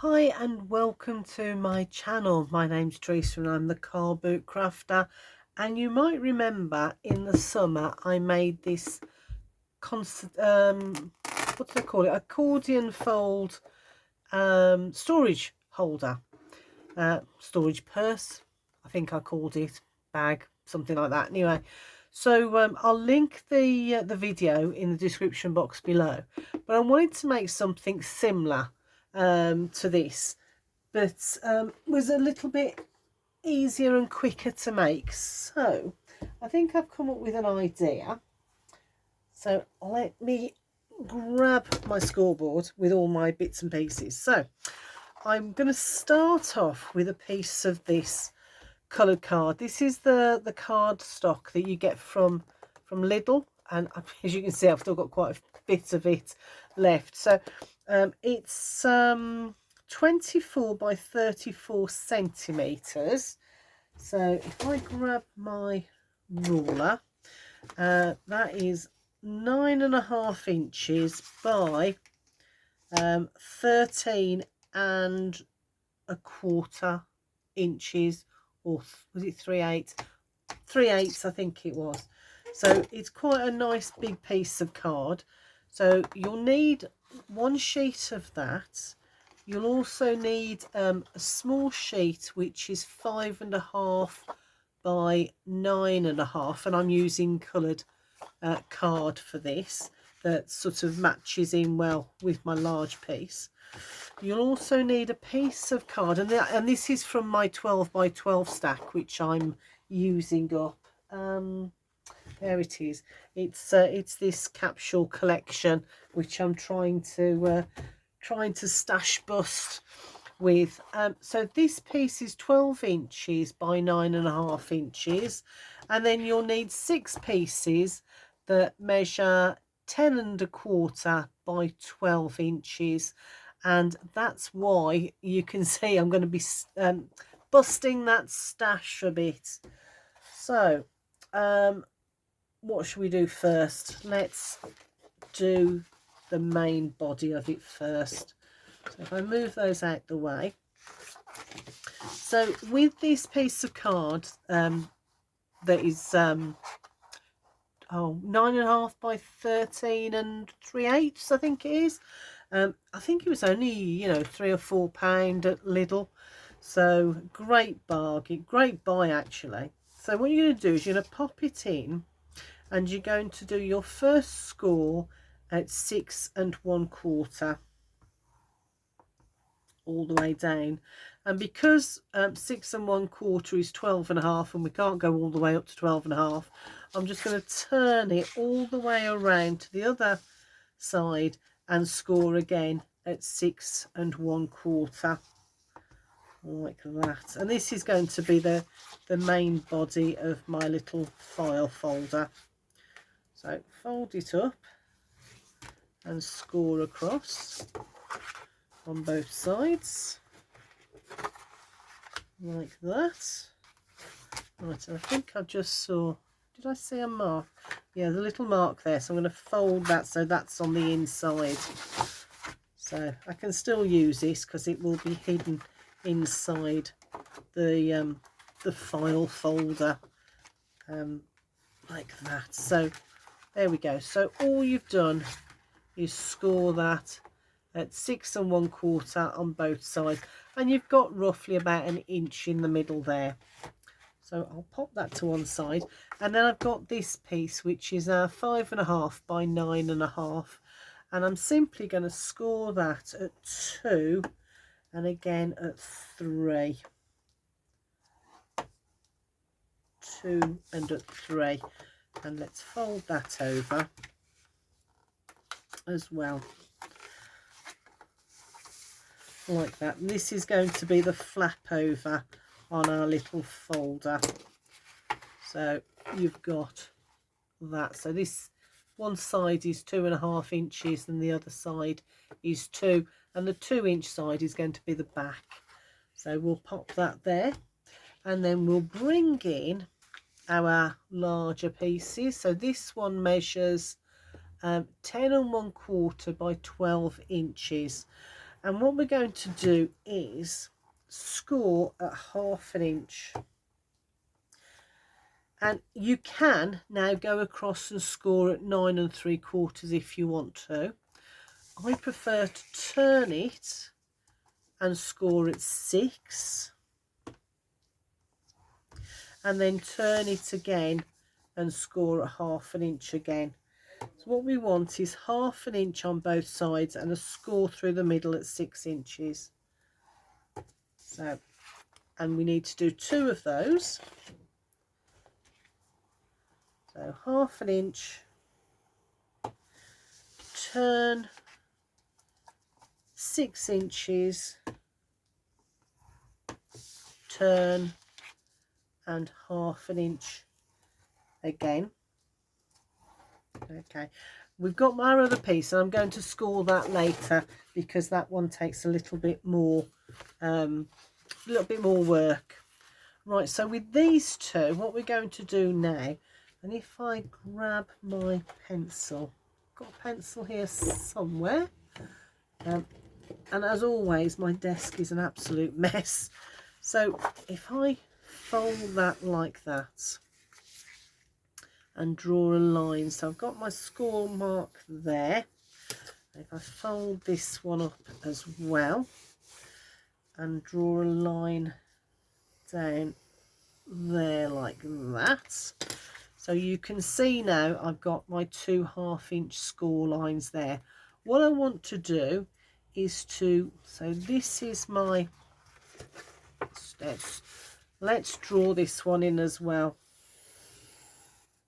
Hi and welcome to my channel. My name's Teresa and I'm the car boot crafter, and you might remember in the summer I made this what do I call it, accordion fold storage holder, storage purse I think I called it, bag, something like that. Anyway, so I'll link the video in the description box below, but I wanted to make something similar to this, but was a little bit easier and quicker to make. So I think I've come up with an idea. So let me grab my scoreboard with all my bits and pieces. So I'm going to start off with a piece of this coloured card. This is the card stock that you get from Lidl, and as you can see I've still got quite a bit of it left. So it's 24 by 34 centimeters. So if I grab my ruler, that is 9.5 inches by 13 and a quarter inches, or was it 3/8? 3/8 I think it was. So it's quite a nice big piece of card. So you'll need one sheet of that. You'll also need a small sheet which is 5.5 by 9.5, and I'm using coloured card for this that sort of matches in well with my large piece. You'll also need a piece of card, and this is from my 12 by 12 stack which I'm using up. There it is. It's this capsule collection which I'm trying to stash bust with. So this piece is 12 inches by 9.5 inches, and then you'll need 6 pieces that measure 10.25 by 12 inches, and that's why you can see I'm going to be busting that stash a bit. So what should we do first? Let's do the main body of it first. So if I move those out the way, so with this piece of card that is 9.5 by 13 and 3/8 I think it is. I think it was only £3 or £4 at Lidl, so great bargain, great buy actually. So what you're going to do is you're going to pop it in, and you're going to do your first score at 6 1/4 all the way down. And because 6 1/4 is 12.5, and we can't go all the way up to 12.5, I'm just going to turn it all the way around to the other side and score again at 6 1/4, like that. And this is going to be the main body of my little file folder. So fold it up and score across on both sides like that. Right, and I think I just saw, did I see a mark? Yeah, the little mark there. So I'm going to fold that so that's on the inside. So I can still use this because it will be hidden inside the file folder, like that. So there we go. So all you've done is score that at 6 1/4 on both sides, and you've got roughly about an inch in the middle there. So I'll pop that to one side, and then I've got this piece which is 5.5 by 9.5, and I'm simply going to score that at 2 and again at 3. 2 and at 3, and let's fold that over as well like that. And this is going to be the flap over on our little folder. So you've got that. So this one side is 2.5 inches and the other side is 2, and the 2-inch side is going to be the back. So we'll pop that there, and then we'll bring in our larger pieces. So this one measures 10 1/4 by 12 inches, And what we're going to do is score at 1/2 inch. And you can now go across and score at 9 3/4 if you want to. I prefer to turn it and score at 6, and then turn it again and score at 1/2 inch again. So what we want is 1/2 inch on both sides and a score through the middle at 6 inches. So, and we need to do 2 of those. So 1/2 inch, turn 6 inches, turn, and 1/2 inch again. Okay, we've got my other piece, and I'm going to score that later because that one takes a little bit more work. Right, so with these two, what we're going to do now, and if I grab my pencil, got a pencil here somewhere, and as always my desk is an absolute mess. So if I fold that like that and draw a line, so I've got my score mark there. If I fold this one up as well and draw a line down there like that, so you can see now I've got my 2 1/2 inch score lines there. What I want to do is to, so this is my, let's draw this one in as well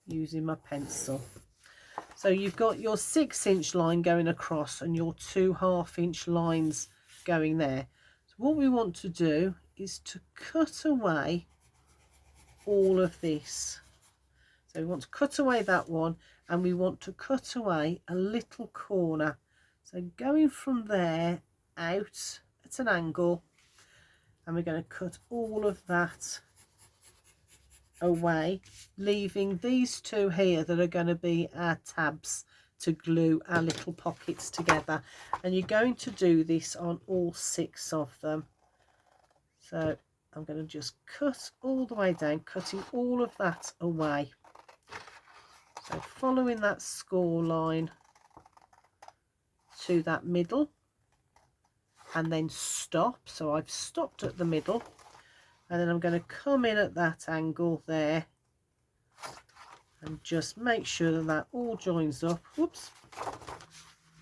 using my pencil. So you've got your 6 inch line going across and your 2 1/2 inch lines going there. So what we want to do is to cut away all of this. So we want to cut away that one, and we want to cut away a little corner. So going from there out at an angle, and we're going to cut all of that away, leaving these two here that are going to be our tabs to glue our little pockets together. And you're going to do this on all 6 of them. So I'm going to just cut all the way down, cutting all of that away. So following that score line to that middle, and then stop. So I've stopped at the middle, and then I'm going to come in at that angle there and just make sure that that all joins up. Whoops,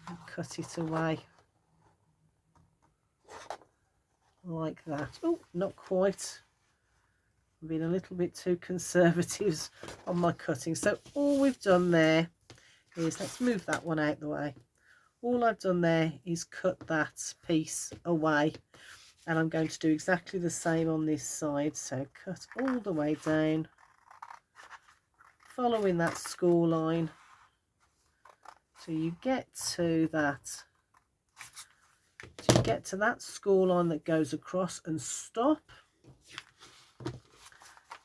and cut it away like that. Oh, not quite. I'm being a little bit too conservative on my cutting. So all we've done there is, let's move that one out the way. All I've done there is cut that piece away, and I'm going to do exactly the same on this side. So cut all the way down, following that score line till you get to that, score line that goes across, and stop,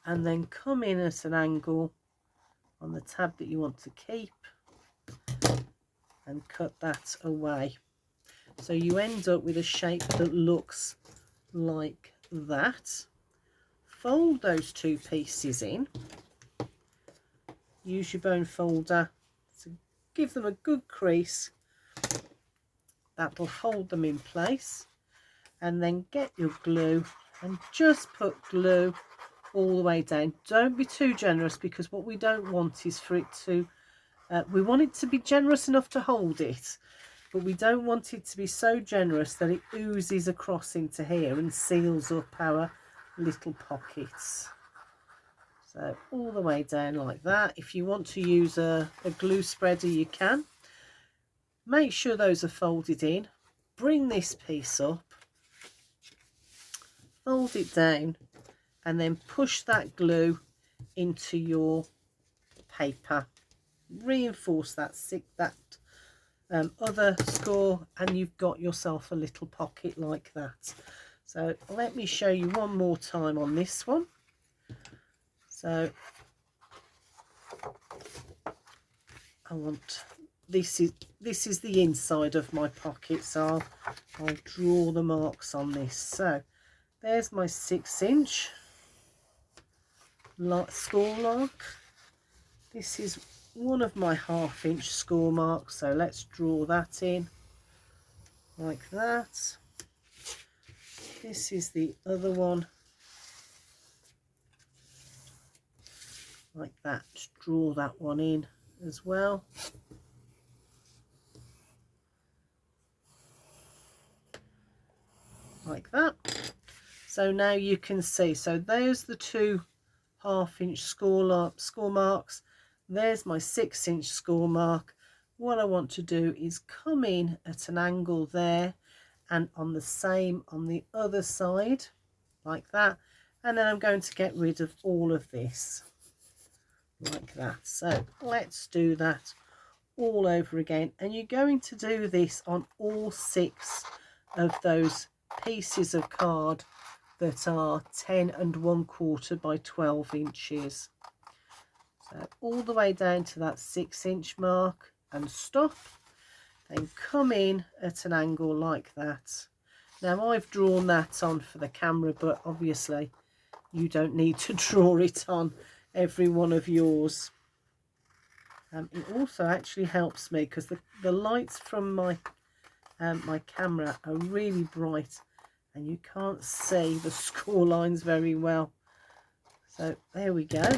and then come in at an angle on the tab that you want to keep and cut that away. So you end up with a shape that looks like that. Fold those 2 pieces in. Use your bone folder to give them a good crease. That'll hold them in place. And then get your glue and just put glue all the way down. Don't be too generous, because what we don't want is for it to, we want it to be generous enough to hold it, but we don't want it to be so generous that it oozes across into here and seals up our little pockets. So all the way down like that. If you want to use a glue spreader, you can. Make sure those are folded in. Bring this piece up, fold it down, and then push that glue into your paper. Reinforce that other score, and you've got yourself a little pocket like that. So let me show you one more time on this one. So I want this is the inside of my pocket, so I'll draw the marks on this. So there's my 6-inch score mark. This is one of my 1/2-inch score marks, so let's draw that in like that. This is the other one, like that. Just draw that one in as well. Like that. So now you can see, so there's the 2 1/2-inch score marks. There's my 6-inch score mark. What I want to do is come in at an angle there and on the other side, like that. And then I'm going to get rid of all of this, like that. So let's do that all over again. And you're going to do this on all 6 of those pieces of card that are 10 1/4 by 12 inches. So all the way down to that 6-inch mark and stop. Then come in at an angle like that. Now I've drawn that on for the camera, but obviously you don't need to draw it on every one of yours. It also actually helps me because the lights from my my camera are really bright and you can't see the score lines very well. So there we go.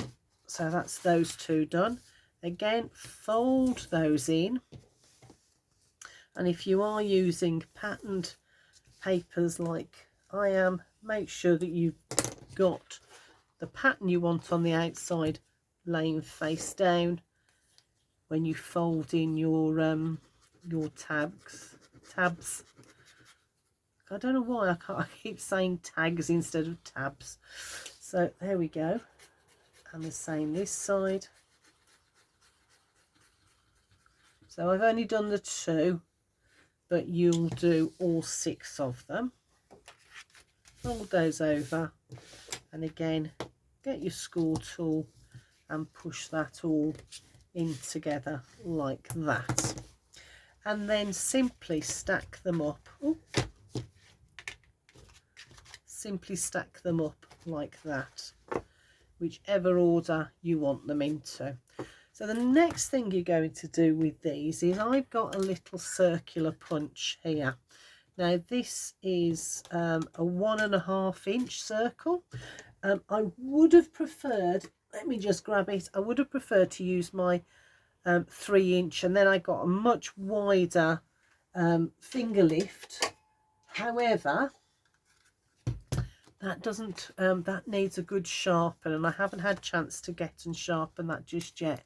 So that's those 2 done. Again, fold those in, and if you are using patterned papers like I am, make sure that you've got the pattern you want on the outside laying face down when you fold in your tabs. I don't know why I keep saying tags instead of tabs. So there we go. And the same this side. So I've only done the 2, but you'll do all 6 of them. Fold those over, and again get your score tool and push that all in together like that, and then simply stack them up. Simply stack them up like that, whichever order you want them into. So the next thing you're going to do with these is I've got a little circular punch here. Now this is a 1.5-inch circle. I would have preferred, let me just grab it, I would have preferred to use my 3-inch, and then I got a much wider finger lift. However, that doesn't that needs a good sharpen, and I haven't had a chance to get and sharpen that just yet.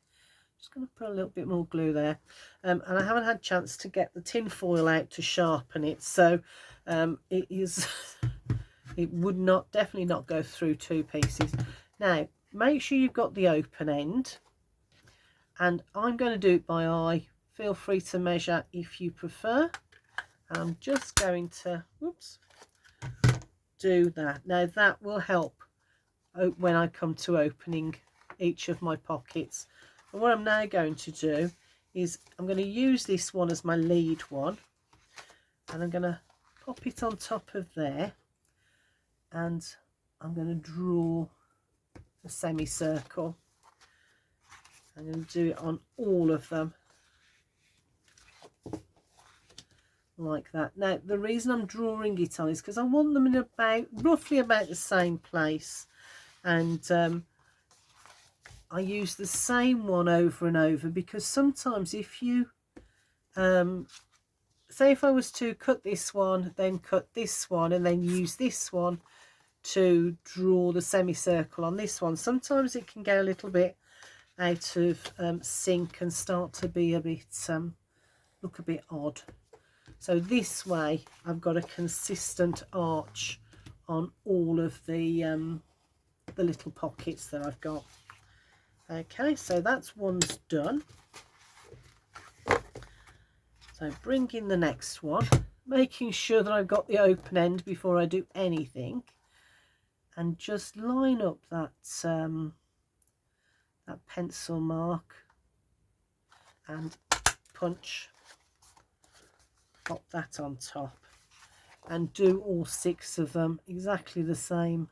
Just going to put a little bit more glue there, and I haven't had a chance to get the tin foil out to sharpen it, so it would definitely not go through 2 pieces. Now make sure you've got the open end, and I'm going to do it by eye. Feel free to measure if you prefer. I'm just going to do that. Now that will help when I come to opening each of my pockets. And what I'm now going to do is I'm going to use this one as my lead one, and I'm going to pop it on top of there, and I'm going to draw a semicircle. I'm going to do it on all of them like that. Now the reason I'm drawing it on is because I want them in roughly about the same place, and I use the same one over and over, because sometimes if you say if I was to cut this one, then cut this one, and then use this one to draw the semicircle on this one, sometimes it can get a little bit out of sync and start to be a bit look a bit odd. So this way I've got a consistent arch on all of the little pockets that I've got. Okay, so that's one's done. So bring in the next one, making sure that I've got the open end before I do anything, and just line up that that pencil mark and punch, pop that on top, and do all 6 of them exactly the same.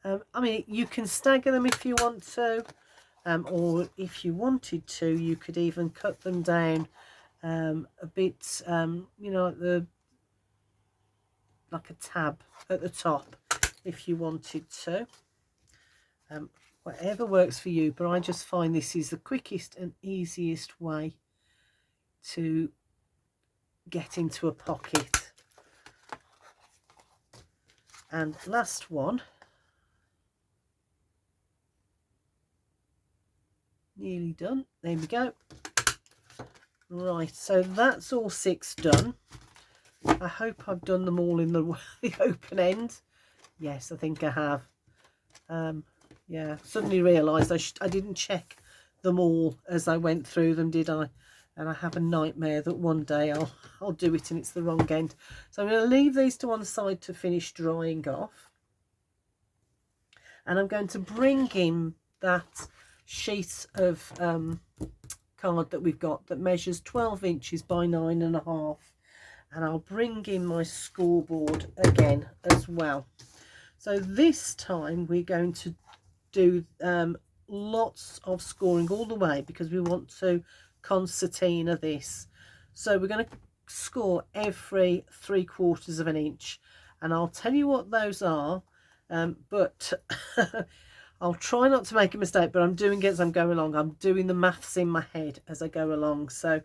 I mean, you can stagger them if you want to, or if you wanted to, you could even cut them down a bit, you know, like a tab at the top if you wanted to. Whatever works for you, but I just find this is the quickest and easiest way to get into a pocket. And last one, nearly done. There we go. Right, so that's all 6 done. I hope I've done them all in the open end. Yes, I think I have. Yeah, suddenly realised I didn't check them all as I went through them, did I? And I have a nightmare that one day I'll do it and it's the wrong end. So I'm going to leave these to one side to finish drying off. And I'm going to bring in that sheet of card that we've got that measures 12 inches by 9.5. And I'll bring in my scoreboard again as well. So this time we're going to do lots of scoring all the way because we want to concertina this. So we're going to score every 3/4 of an inch, and I'll tell you what those are, but I'll try not to make a mistake, but I'm doing it as I'm going along. I'm doing the maths in my head as I go along, so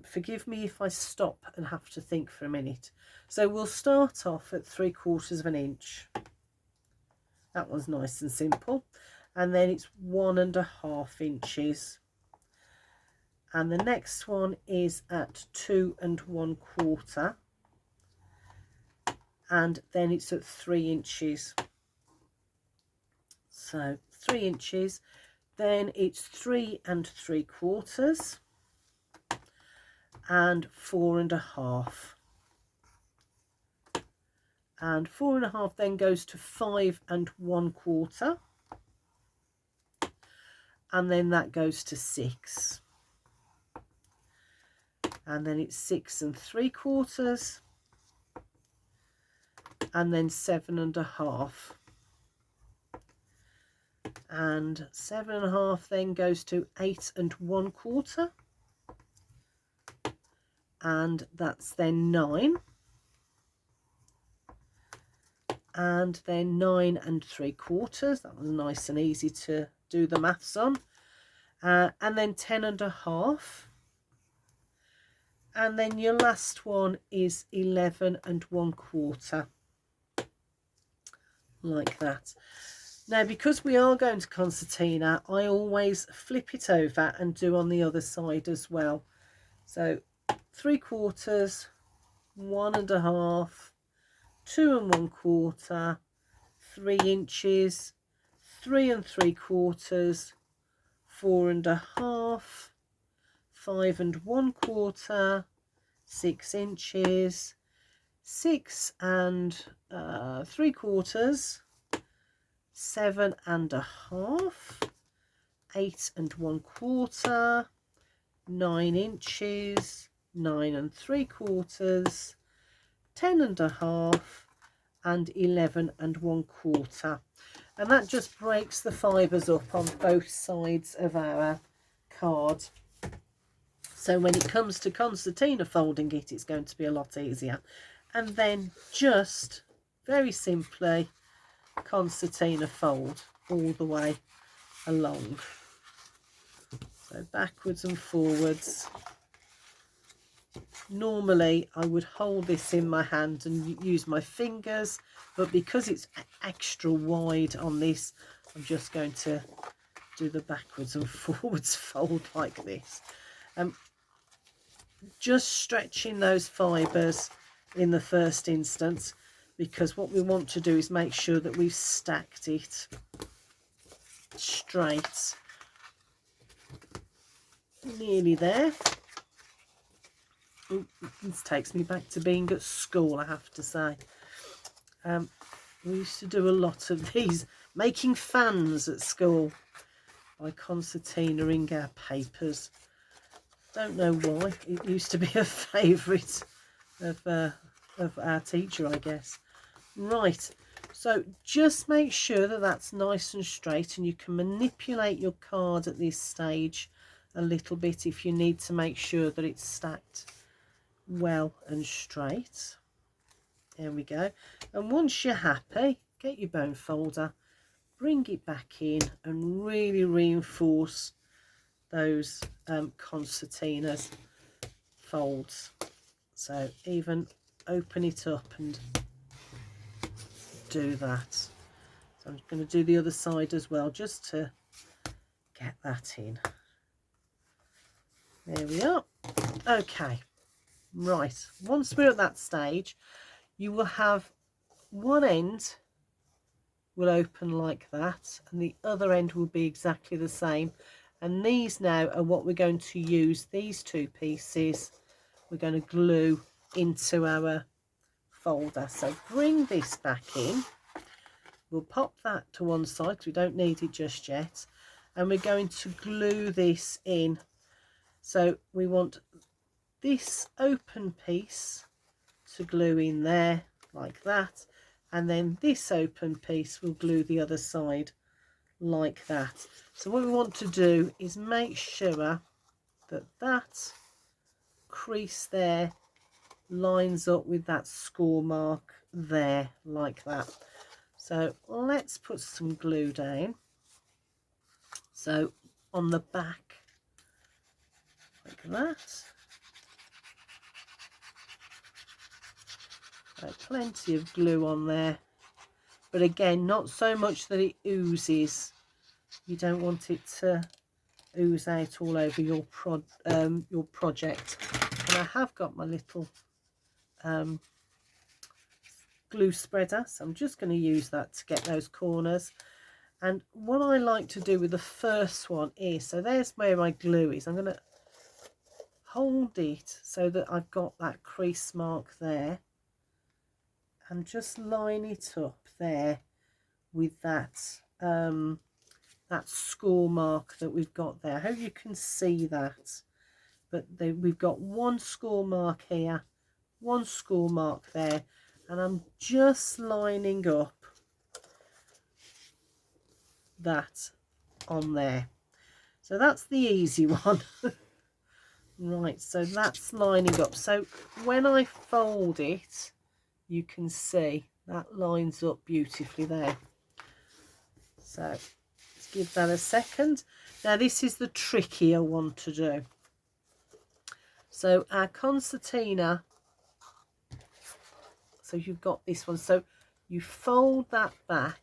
forgive me if I stop and have to think for a minute. So we'll start off at 3/4 of an inch. That one's nice and simple. And then it's 1.5 inches. And the next one is at 2 1/4. And then it's at 3 inches. So 3 inches. Then it's 3 3/4. And 4.5. And 4.5 then goes to 5 1/4, and then that goes to 6, and then it's 6 3/4, and then 7.5, and 7.5 then goes to 8 1/4, and that's then 9. And then 9 3/4. That was nice and easy to do the maths on. And then 10.5. And then your last one is 11 1/4. Like that. Now, because we are going to concertina, I always flip it over and do on the other side as well. So 3/4, 1.5, 2 1/4, 3 inches, 3 3/4, 4.5, 5 1/4, 6 inches, 6 3/4, 7.5, 8 1/4, 9 inches, 9 3/4, 10.5, and 11 1/4. And that just breaks the fibres up on both sides of our card. So when it comes to concertina folding it, it's going to be a lot easier. And then just very simply concertina fold all the way along. So backwards and forwards. Normally I would hold this in my hand and use my fingers, but because it's extra wide on this, I'm just going to do the backwards and forwards fold like this. Just stretching those fibres in the first instance, because what we want to do is make sure that we've stacked it straight. Nearly there. Ooh, this takes me back to being at school, I have to say. We used to do a lot of these, making fans at school by concertinaing our papers. Don't know why. It used to be a favourite of our teacher, I guess. Right, so just make sure that that's nice and straight, and you can manipulate your card at this stage a little bit if you need to make sure that it's stacked well and straight. There we go. And once you're happy, get your bone folder, bring it back in and really reinforce those concertinas folds. So even open it up and do that. So I'm going to do the other side as well, just to get that in. There we are. Okay, right, once we're at that stage, you will have one end will open like that and the other end will be exactly the same, and these now are what we're going to use. These two pieces we're going to glue into our folder. So bring this back in, we'll pop that to one side because we don't need it just yet, and we're going to glue this in. So we want this open piece to glue in there like that, and then this open piece will glue the other side like that. So what we want to do is make sure that that crease there lines up with that score mark there like that. So let's put some glue down. So on the back like that. Plenty of glue on there, but again not so much that it oozes. You don't want it to ooze out all over your project. And I have got my little glue spreader, so I'm just going to use that to get those corners. And what I like to do with the first one is, so there's where my glue is, I'm going to hold it so that I've got that crease mark there and just line it up there with that that score mark that we've got there. I hope you can see that, but we've got one score mark here, one score mark there, and I'm just lining up that on there. So that's the easy one. Right, so that's lining up. So when I fold it, you can see that lines up beautifully there. So let's give that a second. Now this is the trickier one to do. So our concertina, so you've got this one, so you fold that back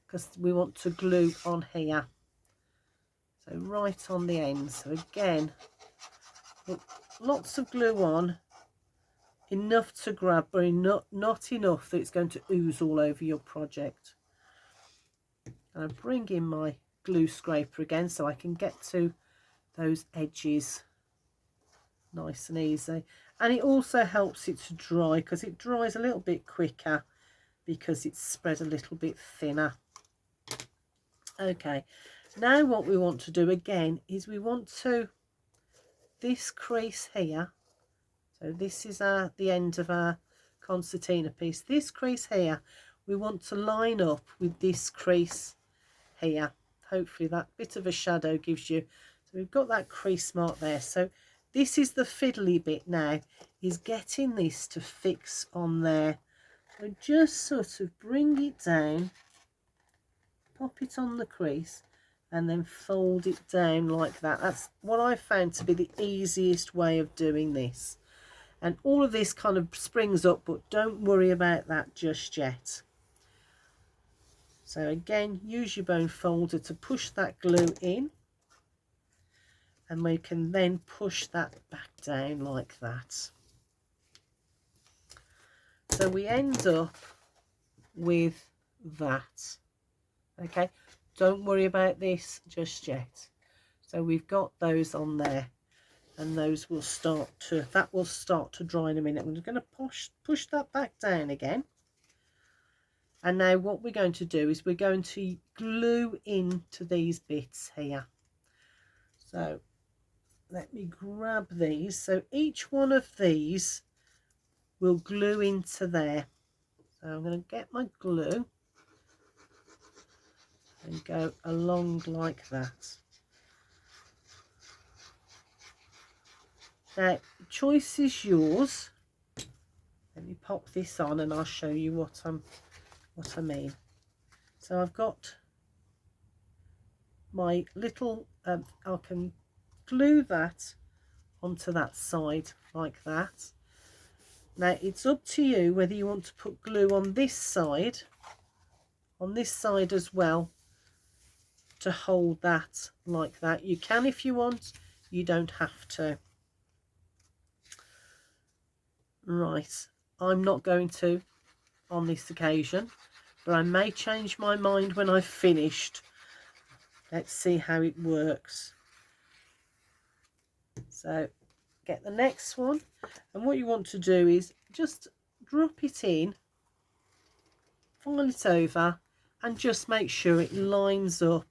because we want to glue on here, so right on the end. So again, put lots of glue on, enough to grab, but not enough that it's going to ooze all over your project. And I bring in my glue scraper again so I can get to those edges nice and easy. And it also helps it to dry because it dries a little bit quicker because it's spread a little bit thinner. Okay, now what we want to do again is we want to, this crease here, so this is the end of our concertina piece, this crease here we want to line up with this crease here. Hopefully that bit of a shadow gives you, so we've got that crease mark there. So this is the fiddly bit now, is getting this to fix on there. So just sort of bring it down, pop it on the crease, and then fold it down like that. That's what I found to be the easiest way of doing this. And all of this kind of springs up, but don't worry about that just yet. So again, use your bone folder to push that glue in, and we can then push that back down like that. So we end up with that. Okay, don't worry about this just yet. So we've got those on there, and those will start to, that will start to dry in a minute. We're just going to push that back down again. And now what we're going to do is we're going to glue into these bits here. So let me grab these. So each one of these will glue into there. So I'm going to get my glue and go along like that. Now, choice is yours. Let me pop this on and I'll show you what I mean. So I've got my little, I can glue that onto that side like that. Now it's up to you whether you want to put glue on this side as well to hold that like that. You can if you want, you don't have to. Right, I'm not going to on this occasion, but I may change my mind when I've finished. Let's see how it works. So get the next one, and what you want to do is just drop it in, fold it over, and just make sure it lines up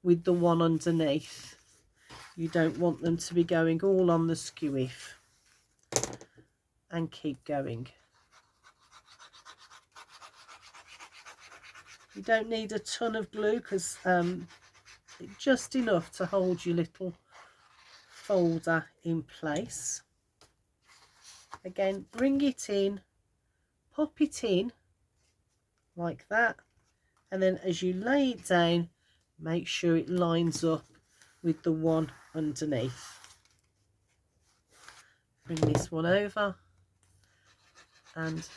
with the one underneath. You don't want them to be going all on the skewiff. And keep going. You don't need a ton of glue because just enough to hold your little folder in place. Again, bring it in, pop it in like that, and then as you lay it down, make sure it lines up with the one underneath. Bring this one over and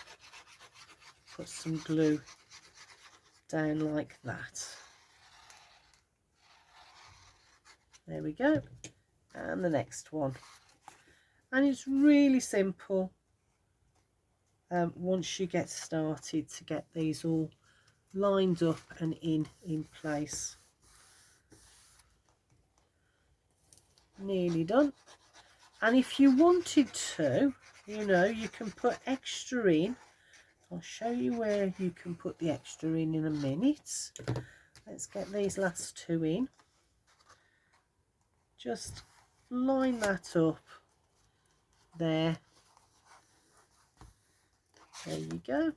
put some glue down like that. There we go. And the next one. And it's really simple once you get started to get these all lined up and in place. Nearly done. And if you wanted to, you know, you can put extra in. I'll show you where you can put the extra in a minute. Let's get these last two in. Just line that up there. There you go.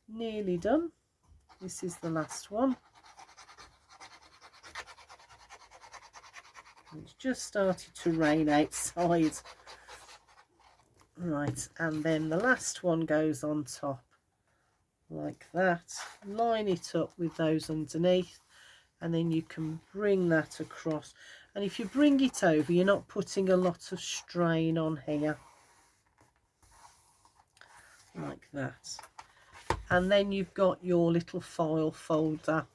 Nearly done. This is the last one. It's just started to rain outside. Right, and then the last one goes on top like that. Line it up with those underneath, and then you can bring that across. And if you bring it over, you're not putting a lot of strain on here. Like that. And then you've got your little file folder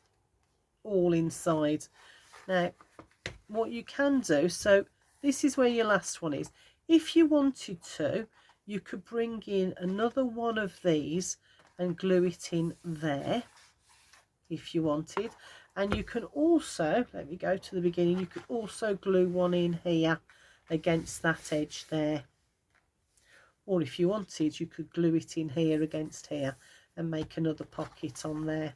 all inside. Now, what you can do, so this is where your last one is. If you wanted to, you could bring in another one of these and glue it in there if you wanted. And you can also, let me go to the beginning, you could also glue one in here against that edge there. Or if you wanted, you could glue it in here against here and make another pocket on there.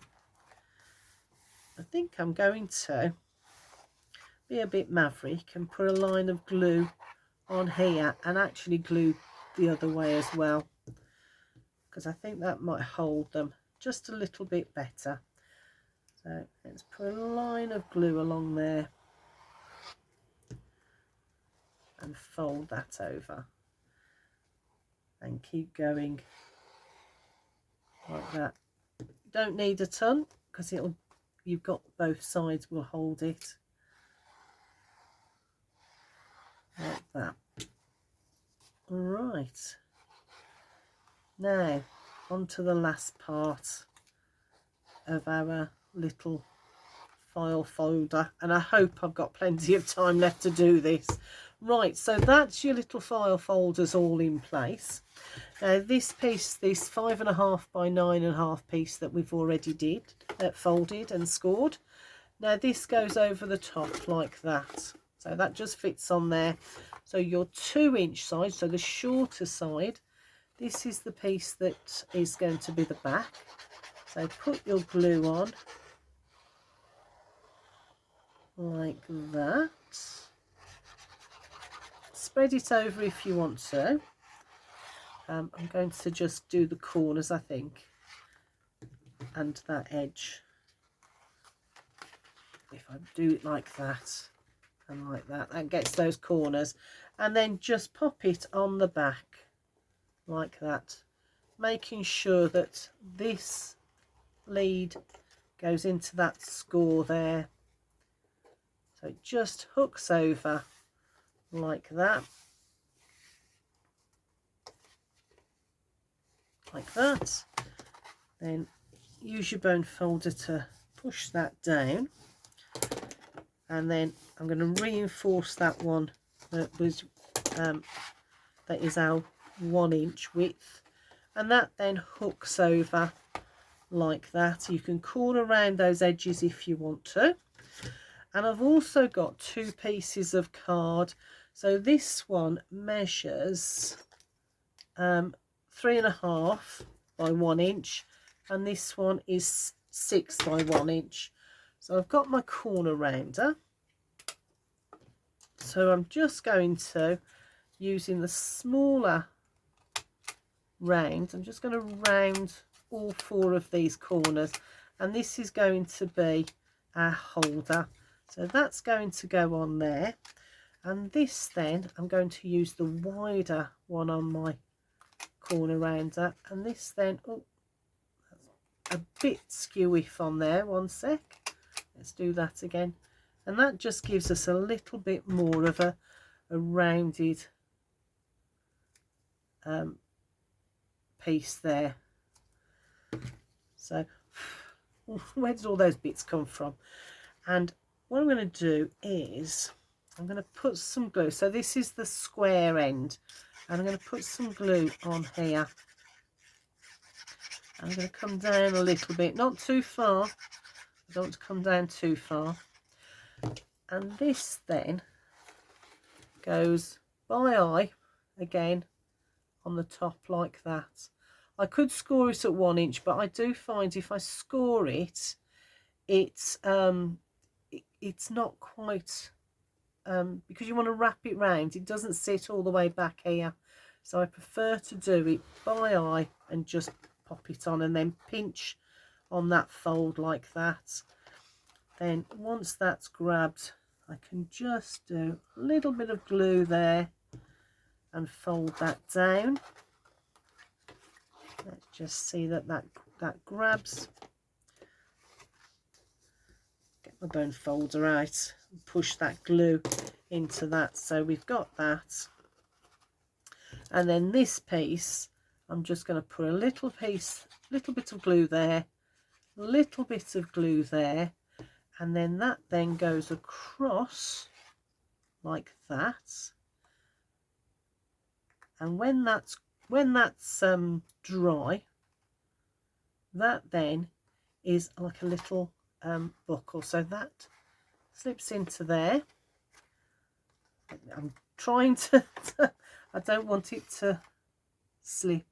I think I'm going to be a bit maverick and put a line of glue on here and actually glue the other way as well, because I think that might hold them just a little bit better. So let's put a line of glue along there and fold that over and keep going like that. You don't need a ton because you've got both sides will hold it like that. Right, now on to the last part of our little file folder, and I hope I've got plenty of time left to do this. Right, so that's your little file folders all in place. Now this piece, this 5.5 by 9.5 piece that we've already folded and scored, now this goes over the top like that, so that just fits on there. So your 2-inch side, so the shorter side, this is the piece that is going to be the back. So put your glue on like that. Spread it over if you want to. I'm going to just do the corners, I think, and that edge. If I do it like that and like that, that gets those corners. And then just pop it on the back like that, making sure that this lead goes into that score there. So it just hooks over like that. Like that. Then use your bone folder to push that down. And then I'm going to reinforce that one that was that is our 1 inch width, and that then hooks over like that. You can corner around those edges if you want to. And I've also got 2 pieces of card. So this one measures 3.5 by 1 inch, and this one is 6 by 1 inch. So I've got my corner rounder. So I'm just going to, using the smaller round, I'm just going to round all 4 of these corners, and this is going to be our holder. So that's going to go on there, and this then I'm going to use the wider one on my corner rounder, and this then, oh, a bit skewy from there. One sec, let's do that again. And that just gives us a little bit more of a rounded piece there. So where did all those bits come from? And what I'm going to do is I'm going to put some glue. So this is the square end, and I'm going to put some glue on here. I'm going to come down a little bit, not too far. I don't want to come down too far. And this then goes by eye again on the top like that. I could score it at 1 inch, but I do find if I score it, it's not quite, because you want to wrap it round, it doesn't sit all the way back here. So I prefer to do it by eye and just pop it on and then pinch on that fold like that. Then once that's grabbed, I can just do a little bit of glue there and fold that down. Let's just see that grabs. Get my bone folder out and push that glue into that. So we've got that. And then this piece, I'm just going to put a little bit of glue there, a little bit of glue there, and then that then goes across like that. And when that's dry, that then is like a little buckle. So that slips into there. I'm trying to I don't want it to slip